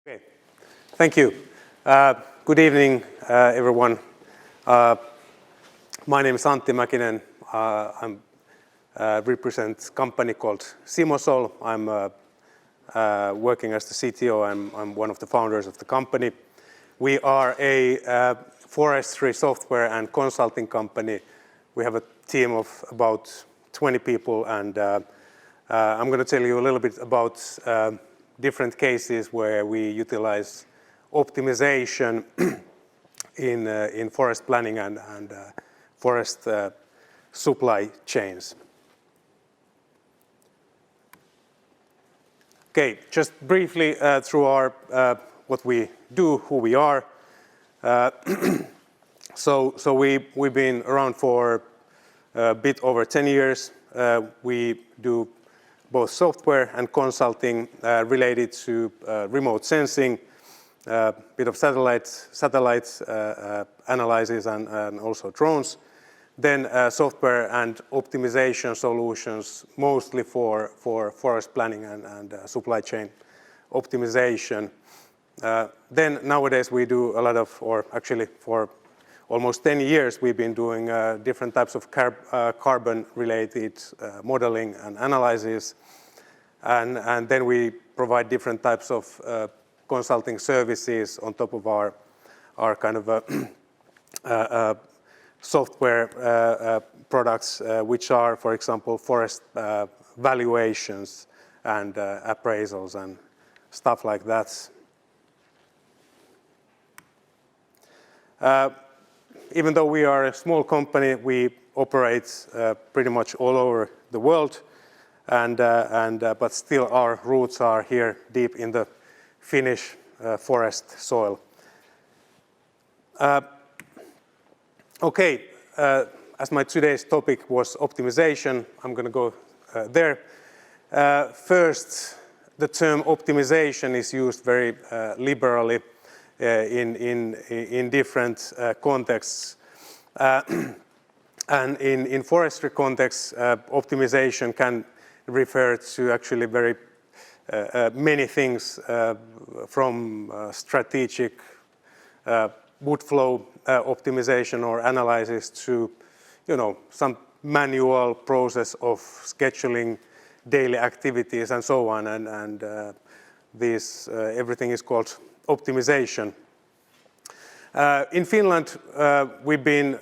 Okay, thank you. Good evening, everyone. My name is Antti Mäkinen. I represent a company called Simosol. I'm working as the CTO. I'm one of the founders of the company. We are a forestry software and consulting company. We have a team of about 20 people, and I'm going to tell you a little bit about different cases where we utilize optimization in forest planning and forest supply chains. Okay, just briefly through our what we do, who we are. So we've been around for a bit over 10 years. We do both software and consulting related to remote sensing, bit of satellite analysis and also drones. Then software and optimization solutions, mostly for forest planning and supply chain optimization. Then nowadays we do a lot of, or actually for almost 10 years we've been doing different types of carbon-related modeling and analysis. And then we provide different types of consulting services on top of our kind of software products, which are, for example, forest valuations and appraisals and stuff like that. Even though we are a small company, we operate pretty much all over the world, but still our roots are here deep in the Finnish forest soil. Okay, as my today's topic was optimization, I'm going to go there. First, the term optimization is used very liberally in different contexts. And in forestry contexts, optimization can refer to actually very many things, from strategic wood flow optimization or analysis to, some manual process of scheduling daily activities and so on. And everything is called optimization. In Finland, we've been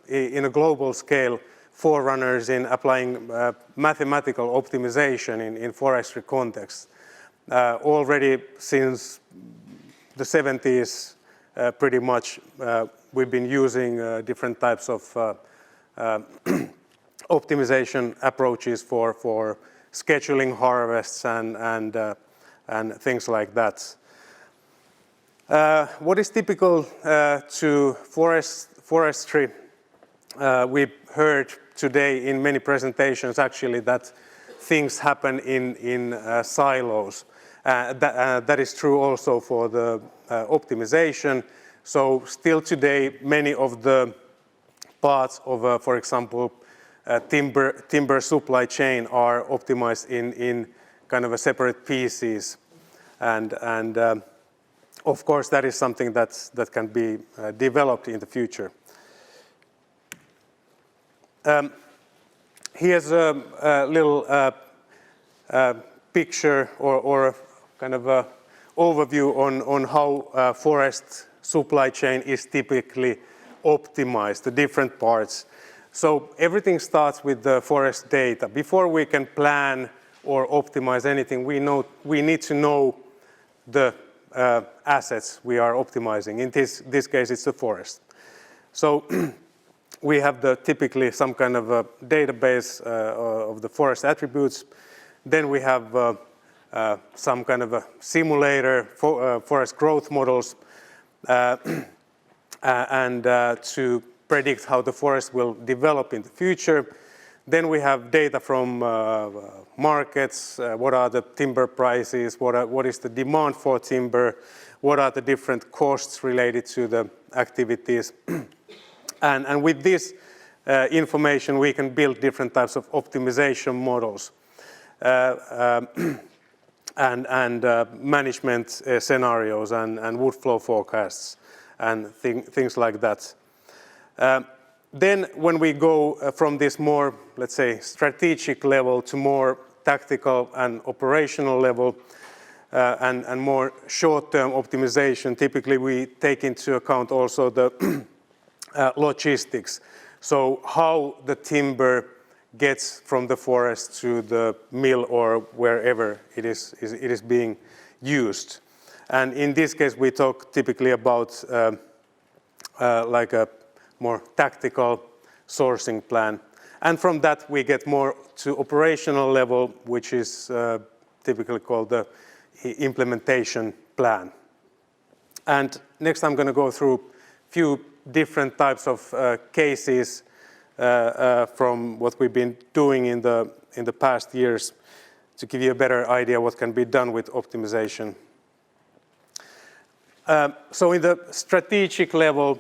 in a global scale forerunners in applying mathematical optimization in forestry context. Already since the 70s, pretty much, we've been using different types of optimization approaches for scheduling harvests and things like that. What is typical to forestry? We've heard today in many presentations actually that things happen in silos. That is true also for the optimization. So still today, many of the parts of, for example, timber supply chain are optimized in kind of a separate pieces. And of course, that is something that can be developed in the future. Here's a little picture or kind of a overview on how forest supply chain is typically optimized, the different parts. So everything starts with the forest data. Before we can plan or optimize anything, we need to know the assets we are optimizing. In this case, it's the forest. So we have typically some kind of a database of the forest attributes. Then we have some kind of a simulator for forest growth models and to predict how the forest will develop in the future. Then we have data from markets. What are the timber prices? What is the demand for timber? What are the different costs related to the activities? And with this information, we can build different types of optimization models. and management scenarios and wood flow forecasts and things like that. Then when we go from this more, let's say, strategic level to more tactical and operational level and more short-term optimization, typically we take into account also the logistics. So how the timber gets from the forest to the mill or wherever it is being used. And in this case, we talk typically about like a more tactical sourcing plan. And from that, we get more to operational level, which is typically called the implementation plan. And next, I'm going to go through a few different types of cases from what we've been doing in the past years to give you a better idea what can be done with optimization. So in the strategic level,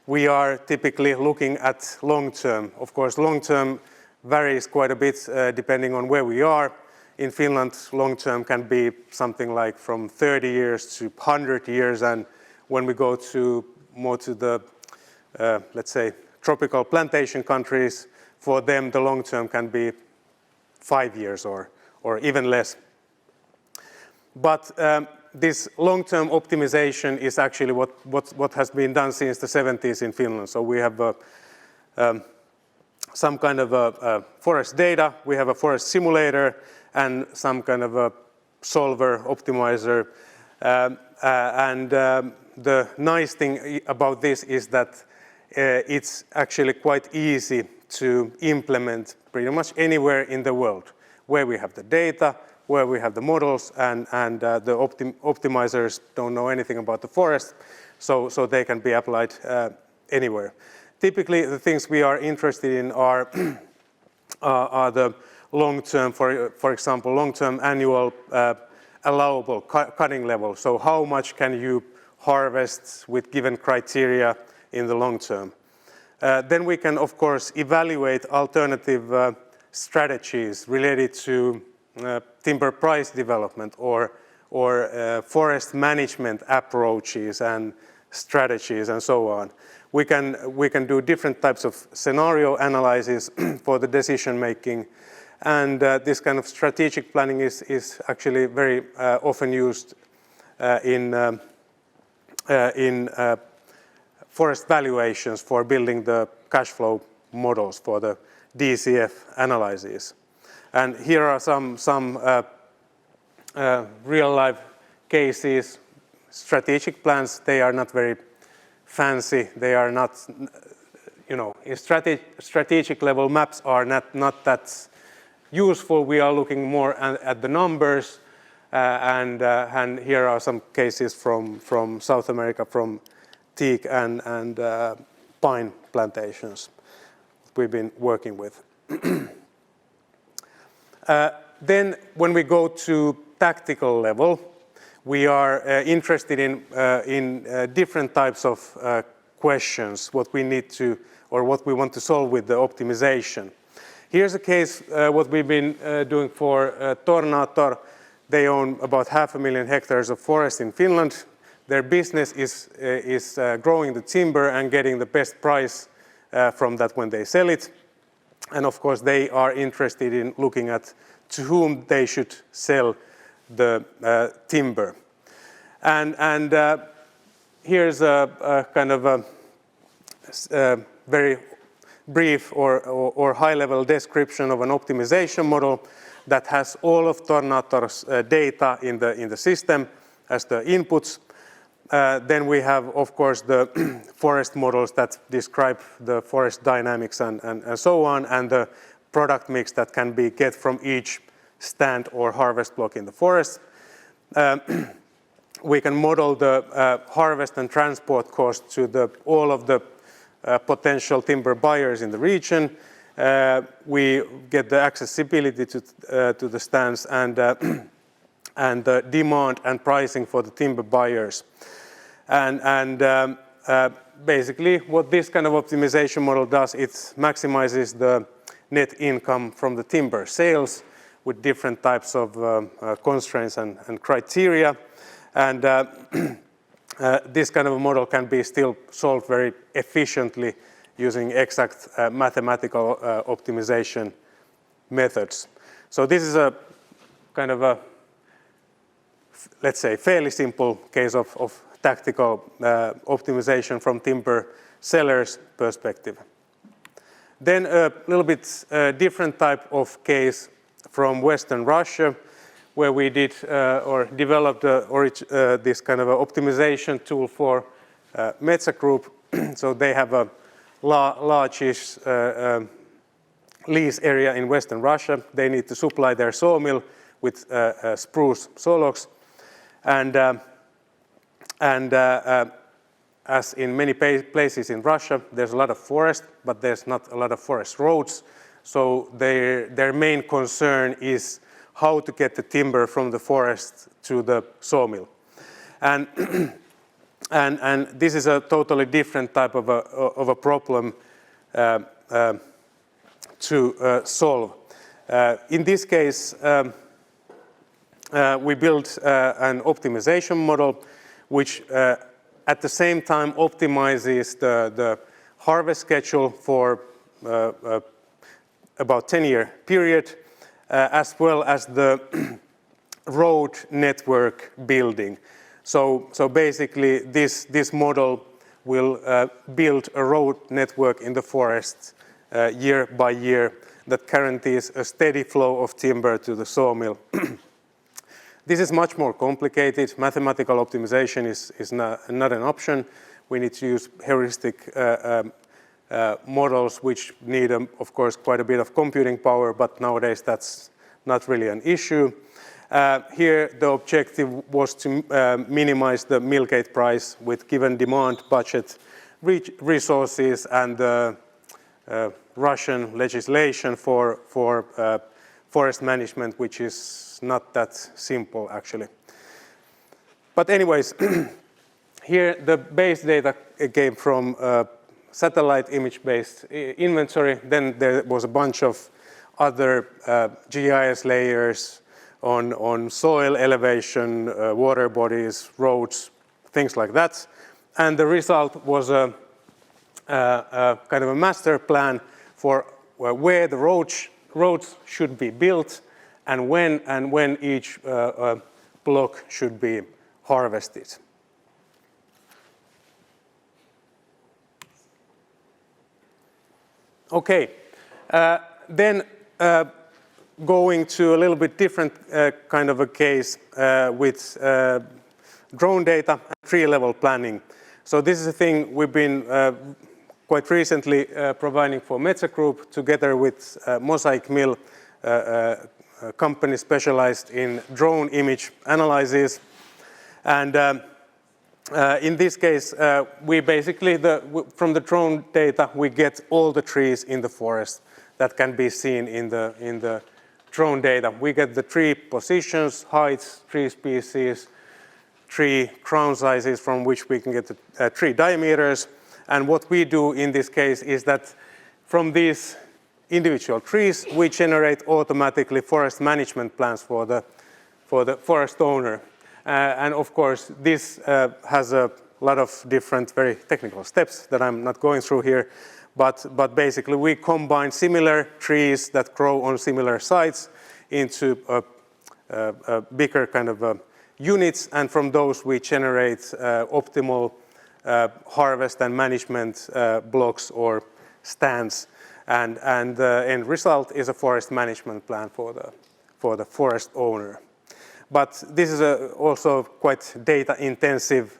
we are typically looking at long-term. Of course, long-term varies quite a bit depending on where we are. In Finland, long-term can be something like from 30 years to 100 years, and when we go to more to the, let's say, tropical plantation countries, for them the long-term can be 5 years or even less. But this long-term optimization is actually what has been done since the 70s in Finland. So we have some kind of a forest data, we have a forest simulator, and some kind of a solver, optimizer. The nice thing about this is that it's actually quite easy to implement pretty much anywhere in the world, where we have the data, where we have the models, and the optimizers don't know anything about the forest, so they can be applied anywhere. Typically, the things we are interested in are the long-term, for example, long-term annual allowable cutting level. So how much can you harvest with given criteria in the long term? Then we can, of course, evaluate alternative strategies related to timber price development or forest management approaches and strategies and so on. We can do different types of scenario analysis for the decision making, and this kind of strategic planning is actually very often used in forest valuations for building the cash flow models for the DCF analyses. And here are some real-life cases. Strategic plans, they are not very fancy. They are not, you know, in strategic level maps are not that useful. We are looking more at the numbers. And here are some cases from South America, from teak and pine plantations we've been working with. Then when we go to tactical level, we are interested in different types of questions, what we need to, or what we want to solve with the optimization. Here's a case, what we've been doing for Tornator. They own about 500,000 hectares of forest in Finland. Their business is growing the timber and getting the best price from that when they sell it. And of course, they are interested in looking at to whom they should sell the timber. And here's a kind of a very brief or high-level description of an optimization model that has all of Tornator's data in the system as the inputs. Then we have, of course, the forest models that describe the forest dynamics and so on, and the product mix that can be get from each stand or harvest block in the forest. We can model the harvest and transport costs to all of the potential timber buyers in the region. We get the accessibility to the stands and the demand and pricing for the timber buyers. And basically what this kind of optimization model does, it maximizes the net income from the timber sales with different types of constraints and criteria. And this kind of a model can be still solved very efficiently using exact mathematical optimization methods. So this is a kind of a, let's say, fairly simple case of tactical optimization from timber sellers' perspective. Then a little bit different type of case from Western Russia, where we did or developed this kind of a optimization tool for Metsä Group. So they have a large-ish lease area in Western Russia. They need to supply their sawmill with spruce sawlogs. And as in many places in Russia, there's a lot of forest, but there's not a lot of forest roads. So their main concern is how to get the timber from the forest to the sawmill. And, and this is a totally different type of a problem to solve. In this case, we built an optimization model which at the same time optimizes the harvest schedule for about 10-year period, as well as the road network building. So basically this model will build a road network in the forest year by year that guarantees a steady flow of timber to the sawmill. This is much more complicated. Mathematical optimization is not an option. We need to use heuristic models which need, of course, quite a bit of computing power, but nowadays that's not really an issue. Here the objective was to minimize the mill gate price with given demand, budget, resources, and Russian legislation for forest management, which is not that simple actually. But anyways, here the base data came from satellite image-based inventory. Then there was a bunch of other GIS layers on soil elevation, water bodies, roads, things like that. And the result was a kind of a master plan for where the roads should be built and when each block should be harvested. Okay, then going to a little bit different kind of a case with drone data and tree-level planning. So this is a thing we've been quite recently providing for Metsä Group together with Mosaic Mill, a company specialized in drone image analysis. And in this case, we basically, from the drone data, we get all the trees in the forest that can be seen in the drone data. We get the tree positions, heights, tree species, tree crown sizes from which we can get the tree diameters. And what we do in this case is that from these individual trees, we generate automatically forest management plans for the forest owner. And of course, this has a lot of different very technical steps that I'm not going through here. But basically, we combine similar trees that grow on similar sites into a bigger kind of units. And from those, we generate optimal harvest and management blocks or stands. And the end result is a forest management plan for the forest owner. But this is also quite data-intensive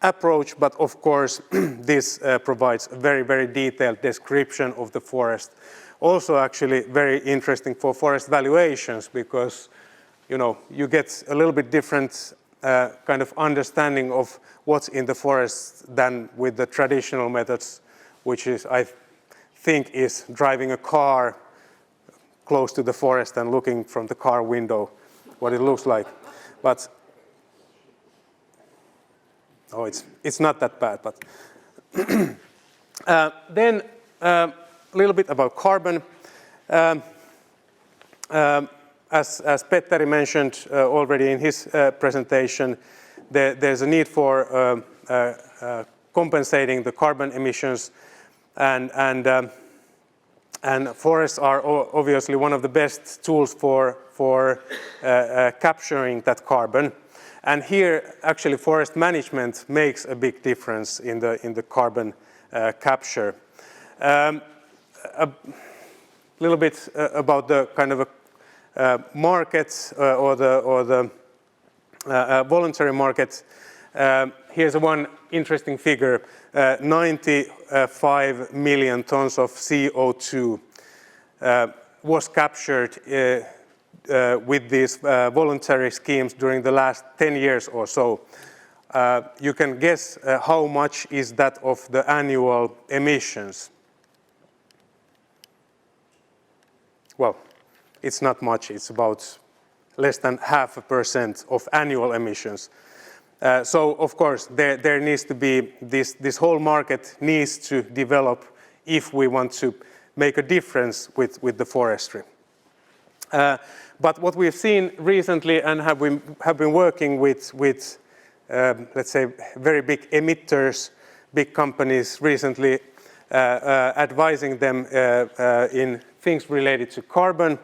approach, but of course, this provides a very, very detailed description of the forest. Also actually very interesting for forest valuations because, you know, you get a little bit different kind of understanding of what's in the forest than with the traditional methods, which is, I think, is driving a car close to the forest and looking from the car window what it looks like. But oh, it's not that bad. But then a little bit about carbon. as Petteri mentioned already in his presentation, there's a need for compensating the carbon emissions, and forests are obviously one of the best tools for capturing that carbon. And here, actually, forest management makes a big difference in the carbon capture. A little bit about the kind of markets or the voluntary markets. Here's one interesting figure: 95 million tons of CO2 was captured with these voluntary schemes during the last 10 years or so. You can guess how much is that of the annual emissions. Well, it's not much. It's about less than 0.5% of annual emissions. So, of course, there needs to be this whole market needs to develop if we want to make a difference with the forestry. But what we've seen recently and have been working with let's say, very big emitters, big companies recently, advising them in things related to carbon.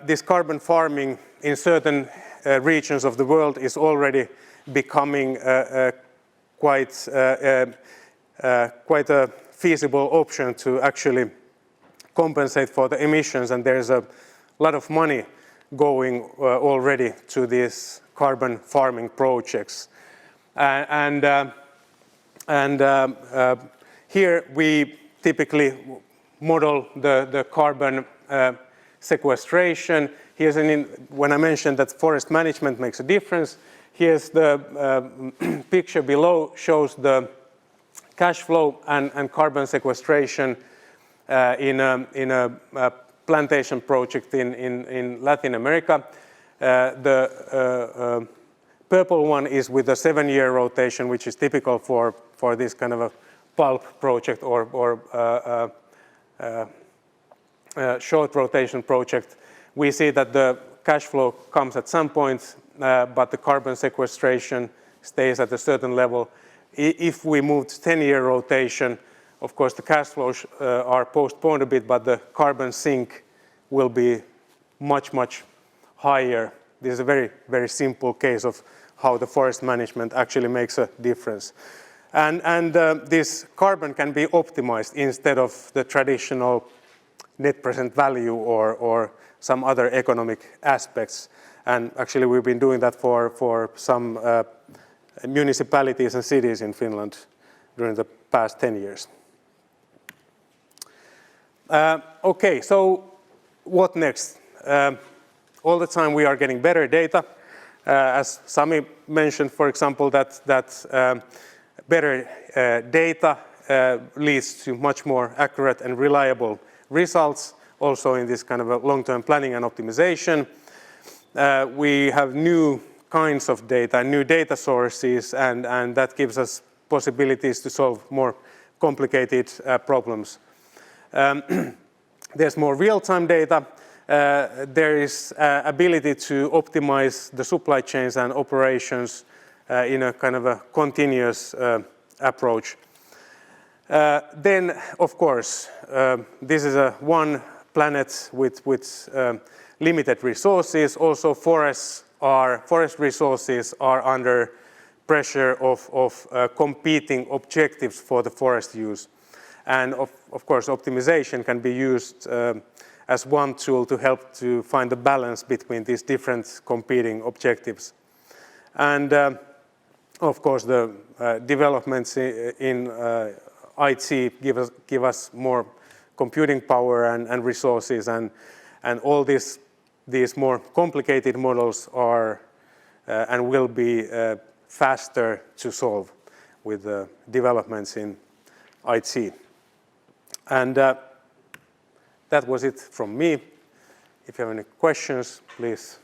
This carbon farming in certain regions of the world is already becoming quite a feasible option to actually compensate for the emissions, and there's a lot of money going already to these carbon farming projects. Here we typically model the carbon sequestration. Here's when I mentioned that forest management makes a difference, here's the picture below shows the cash flow and carbon sequestration in a plantation project in Latin America. The purple one is with a 7-year rotation, which is typical for this kind of a pulp project or short rotation project. We see that the cash flow comes at some point, but the carbon sequestration stays at a certain level. If we move to 10-year rotation, of course, the cash flows are postponed a bit, but the carbon sink will be much, much higher. This is a very, very simple case of how the forest management actually makes a difference. And this carbon can be optimized instead of the traditional net present value or some other economic aspects. And actually, we've been doing that for some municipalities and cities in Finland during the past 10 years. Okay, so what next? All the time we are getting better data. As Sami mentioned, for example, that better data leads to much more accurate and reliable results, also in this kind of a long-term planning and optimization. We have new kinds of data, new data sources, and that gives us possibilities to solve more complicated problems. There's more real-time data. There is ability to optimize the supply chains and operations in a kind of a continuous approach. Then, of course, this is a one planet with limited resources. Also, forest resources are under pressure of competing objectives for the forest use. And of course, optimization can be used as one tool to help to find the balance between these different competing objectives. And of course, the developments in IT give us more computing power and resources, and all these more complicated models are and will be faster to solve with the developments in IT. And that was it from me. If you have any questions, please